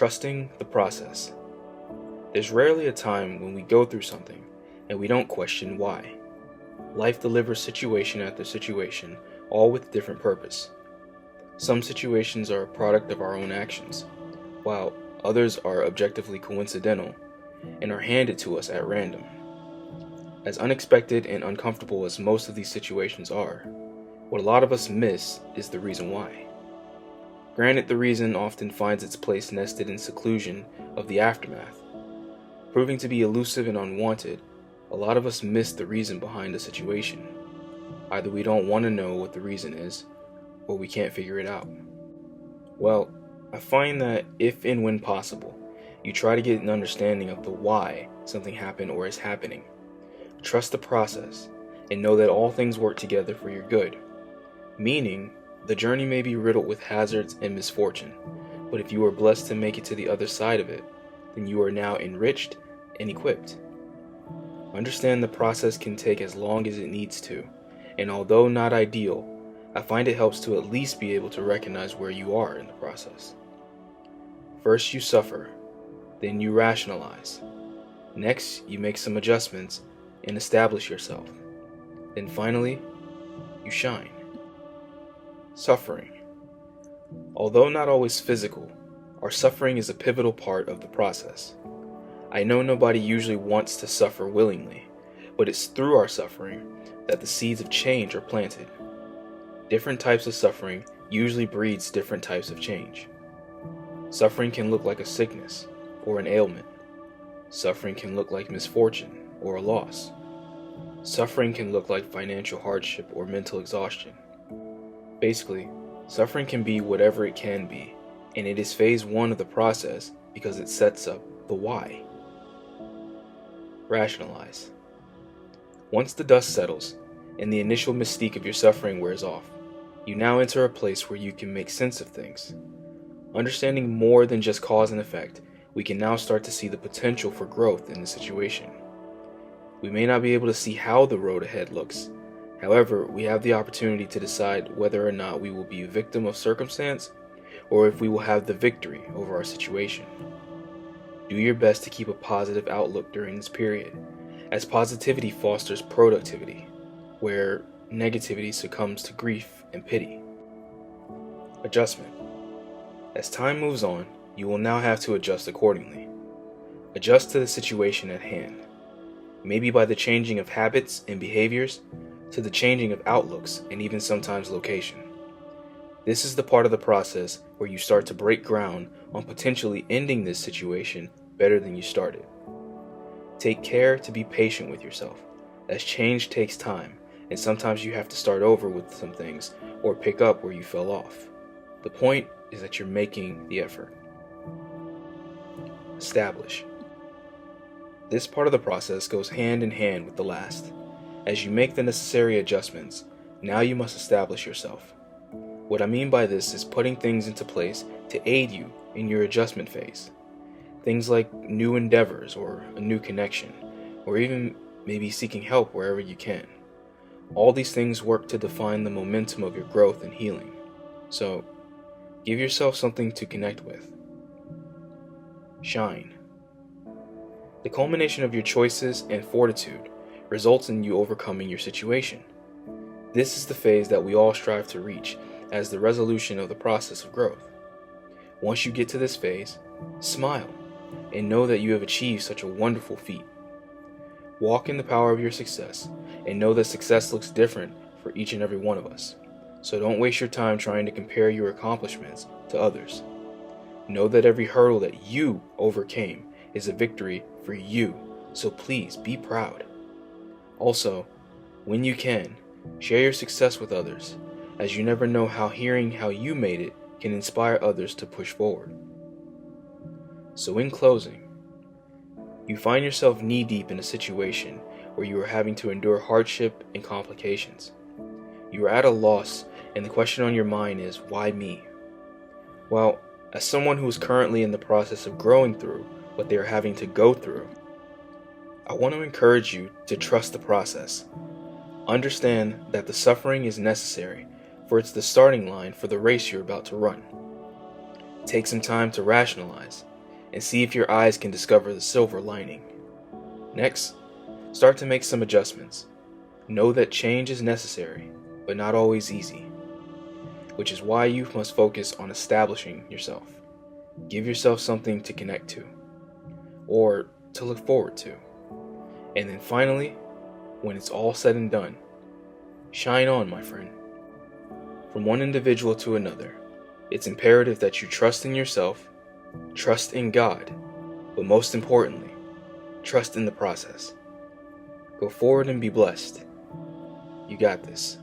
Trusting the process. There's rarely a time when we go through something and we don't question why. Life delivers situation after situation, all with different purpose. Some situations are a product of our own actions, while others are objectively coincidental and are handed to us at random. As unexpected and uncomfortable as most of these situations are, what a lot of us miss is the reason why. Granted, the reason often finds its place nested in seclusion of the aftermath. Proving to be elusive and unwanted, a lot of us miss the reason behind the situation. Either we don't want to know what the reason is, or we can't figure it out. Well, I find that if and when possible, you try to get an understanding of the why something happened or is happening. Trust the process, and know that all things work together for your good. Meaning, the journey may be riddled with hazards and misfortune, but if you are blessed to make it to the other side of it, then you are now enriched and equipped. Understand the process can take as long as it needs to, and although not ideal, I find it helps to at least be able to recognize where you are in the process. First you suffer, then you rationalize. Next, you make some adjustments and establish yourself. Then finally, you shine. Suffering. Although not always physical, our suffering is a pivotal part of the process. I know nobody usually wants to suffer willingly, but it's through our suffering that the seeds of change are planted. Different types of suffering usually breeds different types of change. Suffering can look like a sickness or an ailment. Suffering can look like misfortune or a loss. Suffering can look like financial hardship or mental exhaustion. Basically, suffering can be whatever it can be, and it is phase one of the process because it sets up the why. Rationalize. Once the dust settles and the initial mystique of your suffering wears off, you now enter a place where you can make sense of things. Understanding more than just cause and effect, we can now start to see the potential for growth in the situation. We may not be able to see how the road ahead looks. However, we have the opportunity to decide whether or not we will be a victim of circumstance or if we will have the victory over our situation. Do your best to keep a positive outlook during this period, as positivity fosters productivity, where negativity succumbs to grief and pity. Adjustment. As time moves on, you will now have to adjust accordingly. Adjust to the situation at hand, maybe by the changing of habits and behaviors, to the changing of outlooks and even sometimes location. This is the part of the process where you start to break ground on potentially ending this situation better than you started. Take care to be patient with yourself, as change takes time, and sometimes you have to start over with some things or pick up where you fell off. The point is that you're making the effort. Establish. This part of the process goes hand in hand with the last. As you make the necessary adjustments, now you must establish yourself. What I mean by this is putting things into place to aid you in your adjustment phase. Things like new endeavors or a new connection, or even maybe seeking help wherever you can. All these things work to define the momentum of your growth and healing. So, give yourself something to connect with. Shine. The culmination of your choices and fortitude results in you overcoming your situation. This is the phase that we all strive to reach as the resolution of the process of growth. Once you get to this phase, smile and know that you have achieved such a wonderful feat. Walk in the power of your success and know that success looks different for each and every one of us. So don't waste your time trying to compare your accomplishments to others. Know that every hurdle that you overcame is a victory for you, so please be proud. Also, when you can, share your success with others, as you never know how hearing how you made it can inspire others to push forward. So in closing, you find yourself knee-deep in a situation where you are having to endure hardship and complications. You are at a loss, and the question on your mind is, why me? Well, as someone who is currently in the process of growing through what they are having to go through, I want to encourage you to trust the process. Understand that the suffering is necessary, for it's the starting line for the race you're about to run. Take some time to rationalize, and see if your eyes can discover the silver lining. Next, start to make some adjustments. Know that change is necessary, but not always easy, which is why you must focus on establishing yourself. Give yourself something to connect to, or to look forward to. And then finally, when it's all said and done, shine on, my friend. From one individual to another, it's imperative that you trust in yourself, trust in God, but most importantly, trust in the process. Go forward and be blessed. You got this.